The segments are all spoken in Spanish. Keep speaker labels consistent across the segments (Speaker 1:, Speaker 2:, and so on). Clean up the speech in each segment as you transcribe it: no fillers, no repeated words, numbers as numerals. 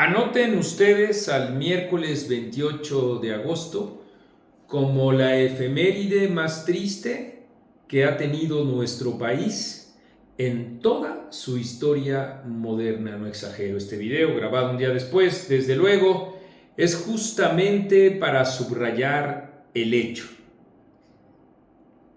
Speaker 1: Anoten ustedes al miércoles 28 de agosto como la efeméride más triste que ha tenido nuestro país en toda su historia moderna. No exagero, este video grabado un día después, desde luego, es justamente para subrayar el hecho.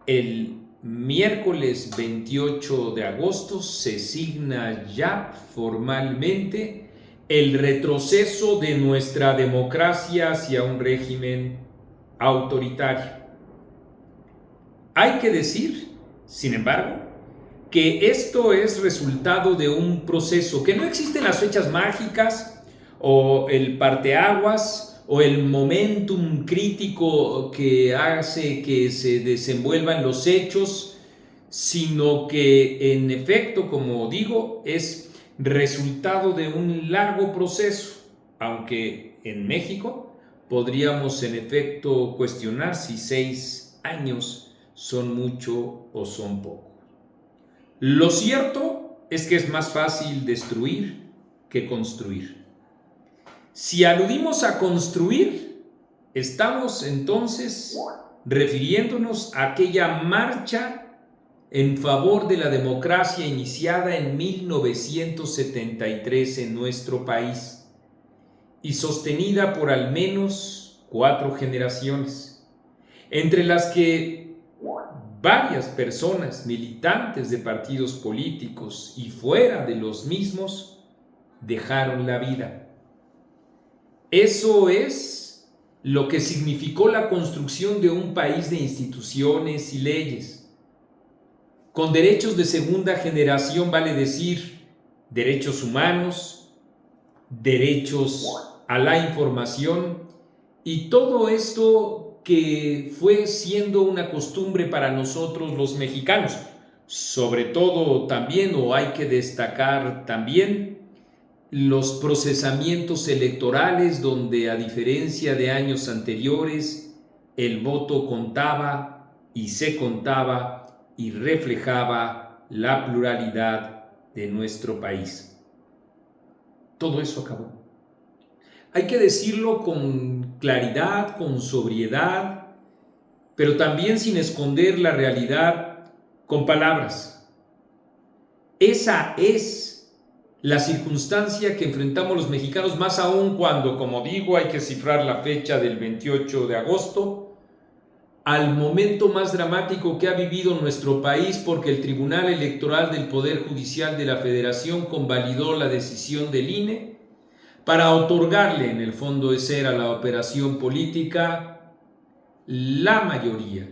Speaker 1: El miércoles 28 de agosto se signa ya formalmente el retroceso de nuestra democracia hacia un régimen autoritario. Hay que decir, sin embargo, que esto es resultado de un proceso, que no existen las fechas mágicas o el parteaguas o el momentum crítico que hace que se desenvuelvan los hechos, sino que en efecto, como digo, es resultado de un largo proceso, aunque en México podríamos en efecto cuestionar si 6 años son mucho o son poco. Lo cierto es que es más fácil destruir que construir. Si aludimos a construir, estamos entonces refiriéndonos a aquella marcha en favor de la democracia iniciada en 1973 en nuestro país y sostenida por al menos 4 generaciones, entre las que varias personas militantes de partidos políticos y fuera de los mismos dejaron la vida. Eso es lo que significó la construcción de un país de instituciones y leyes, con derechos de segunda generación, vale decir, derechos humanos, derechos a la información y todo esto que fue siendo una costumbre para nosotros los mexicanos. Sobre todo también, o hay que destacar también, los procesamientos electorales donde, a diferencia de años anteriores, el voto contaba y se contaba y reflejaba la pluralidad de nuestro país. Todo eso acabó. Hay que decirlo con claridad, con sobriedad, pero también sin esconder la realidad con palabras. Esa es la circunstancia que enfrentamos los mexicanos, más aún cuando, como digo, hay que cifrar la fecha del 28 de agosto, al momento más dramático que ha vivido nuestro país, porque el Tribunal Electoral del Poder Judicial de la Federación convalidó la decisión del INE para otorgarle en el fondo de ser a la operación política la mayoría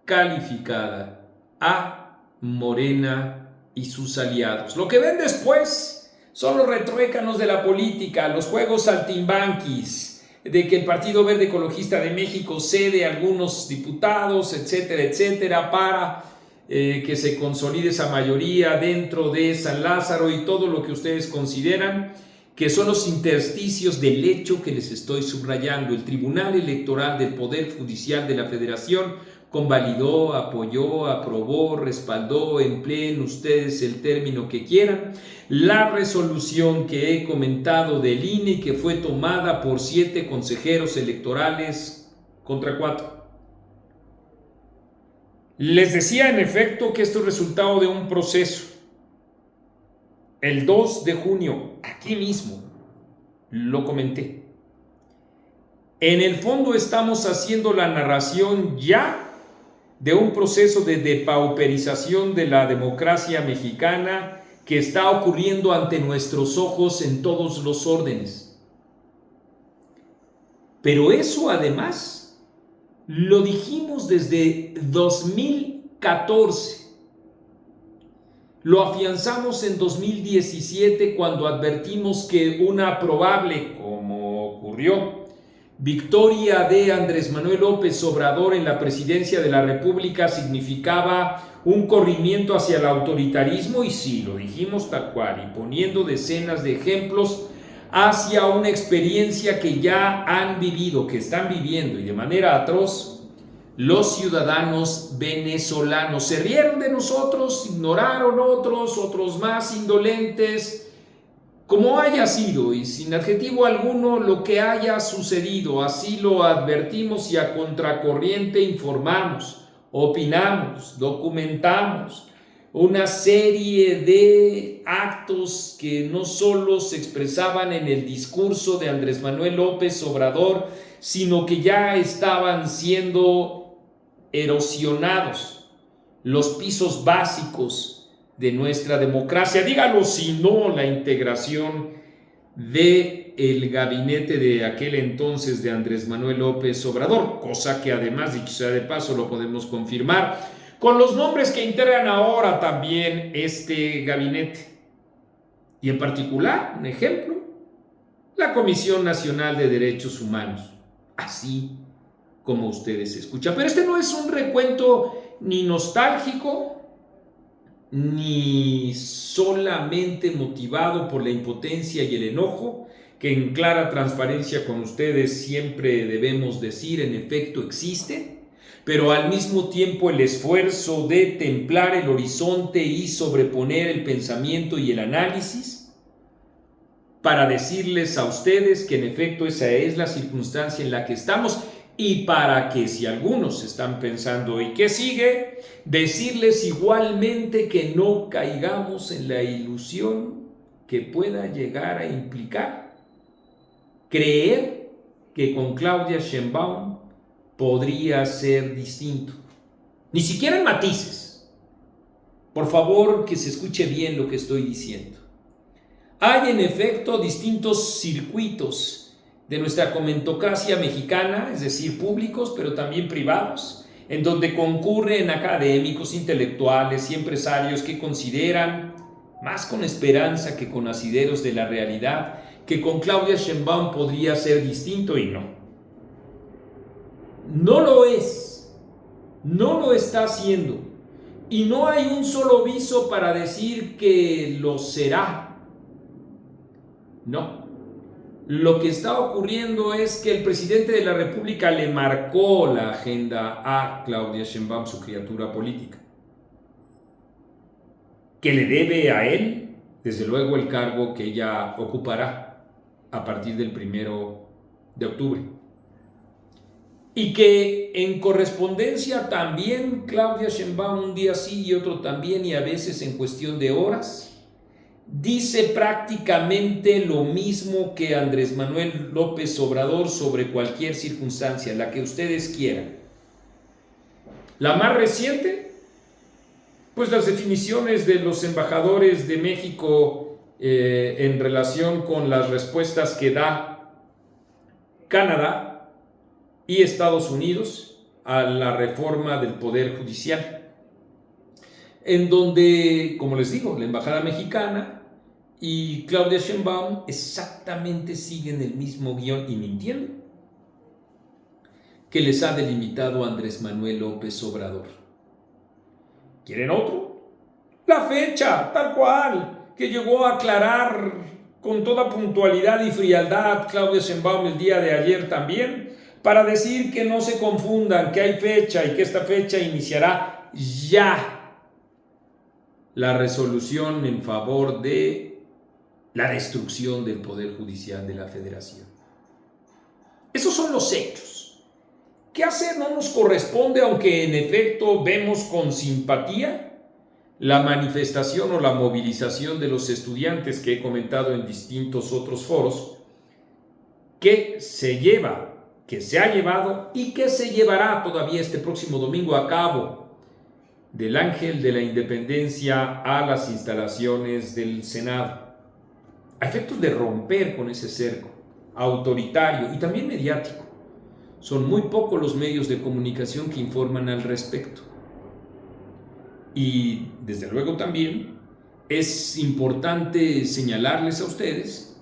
Speaker 1: calificada a Morena y sus aliados. Lo que ven después son los retruécanos de la política, los juegos saltimbanquis, de que el Partido Verde Ecologista de México cede a algunos diputados, etcétera, etcétera, para que se consolide esa mayoría dentro de San Lázaro y todo lo que ustedes consideran que son los intersticios del hecho que les estoy subrayando. El Tribunal Electoral del Poder Judicial de la Federación convalidó, apoyó, aprobó, respaldó, empleen ustedes el término que quieran, la resolución que he comentado del INE, que fue tomada por 7 consejeros electorales contra 4. Les decía en efecto que esto es resultado de un proceso. El 2 de junio, aquí mismo, lo comenté. En el fondo estamos haciendo la narración ya de un proceso de depauperización de la democracia mexicana que está ocurriendo ante nuestros ojos en todos los órdenes. Pero eso además lo dijimos desde 2014. Lo afianzamos en 2017 cuando advertimos que una probable, como ocurrió, victoria de Andrés Manuel López Obrador en la presidencia de la República significaba un corrimiento hacia el autoritarismo, y sí, lo dijimos tal cual, y poniendo decenas de ejemplos hacia una experiencia que ya han vivido, que están viviendo, y de manera atroz, los ciudadanos venezolanos. Se rieron de nosotros, ignoraron otros más indolentes, Como haya sido y sin adjetivo alguno lo que haya sucedido, así lo advertimos y a contracorriente informamos, opinamos, documentamos una serie de actos que no solo se expresaban en el discurso de Andrés Manuel López Obrador, sino que ya estaban siendo erosionados los pisos básicos de nuestra democracia. Dígalo si no la integración del gabinete de aquel entonces de Andrés Manuel López Obrador, cosa que además, dicho sea de paso, lo podemos confirmar con los nombres que integran ahora también este gabinete. Y en particular, un ejemplo, la Comisión Nacional de Derechos Humanos, así como ustedes escuchan. Pero este no es un recuento ni nostálgico, ni solamente motivado por la impotencia y el enojo, que en clara transparencia con ustedes siempre debemos decir, en efecto existe, pero al mismo tiempo el esfuerzo de templar el horizonte y sobreponer el pensamiento y el análisis para decirles a ustedes que en efecto esa es la circunstancia en la que estamos, y para que si algunos están pensando ¿y qué sigue?, decirles igualmente que no caigamos en la ilusión que pueda llegar a implicar creer que con Claudia Sheinbaum podría ser distinto. Ni siquiera en matices. Por favor, que se escuche bien lo que estoy diciendo. Hay en efecto distintos circuitos de nuestra comentocracia mexicana, es decir, públicos, pero también privados, en donde concurren académicos, intelectuales y empresarios que consideran, más con esperanza que con asideros de la realidad, que con Claudia Sheinbaum podría ser distinto, y no. No lo es, no lo está haciendo, y no hay un solo viso para decir que lo será. No, lo que está ocurriendo es que el presidente de la República le marcó la agenda a Claudia Sheinbaum, su criatura política, que le debe a él, desde luego, el cargo que ella ocupará a partir del 1 de octubre. Y que en correspondencia también Claudia Sheinbaum un día sí y otro también, y a veces en cuestión de horas, dice prácticamente lo mismo que Andrés Manuel López Obrador sobre cualquier circunstancia, la que ustedes quieran. La más reciente, pues las definiciones de los embajadores de México en relación con las respuestas que da Canadá y Estados Unidos a la reforma del Poder Judicial, en donde, como les digo, la embajada mexicana y Claudia Sheinbaum exactamente siguen el mismo guión y mintiendo que les ha delimitado Andrés Manuel López Obrador. ¿Quieren otro? La fecha, tal cual, que llegó a aclarar con toda puntualidad y frialdad Claudia Sheinbaum el día de ayer también, para decir que no se confundan, que hay fecha y que esta fecha iniciará ya la resolución en favor de la destrucción del Poder Judicial de la Federación. Esos son los hechos. ¿Qué hacer? No nos corresponde, aunque en efecto vemos con simpatía la manifestación o la movilización de los estudiantes que he comentado en distintos otros foros, que se ha llevado y que se llevará todavía este próximo domingo a cabo, del Ángel de la Independencia a las instalaciones del Senado, a efectos de romper con ese cerco autoritario y también mediático. Son muy pocos los medios de comunicación que informan al respecto. Y desde luego también es importante señalarles a ustedes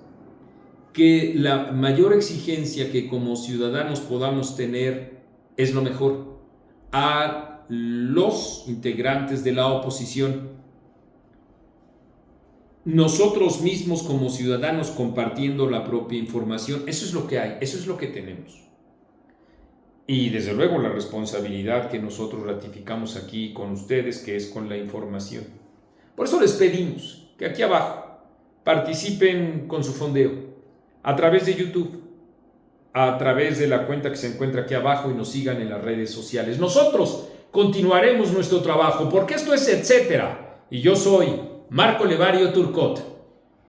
Speaker 1: que la mayor exigencia que como ciudadanos podamos tener es lo mejor a los integrantes de la oposición. Nosotros mismos como ciudadanos compartiendo la propia información, eso es lo que hay, eso es lo que tenemos. Y desde luego la responsabilidad que nosotros ratificamos aquí con ustedes, que es con la información. Por eso les pedimos que aquí abajo participen con su fondeo a través de YouTube, a través de la cuenta que se encuentra aquí abajo y nos sigan en las redes sociales. Nosotros continuaremos nuestro trabajo porque esto es etcétera. Y yo soy Marco Levario Turcot.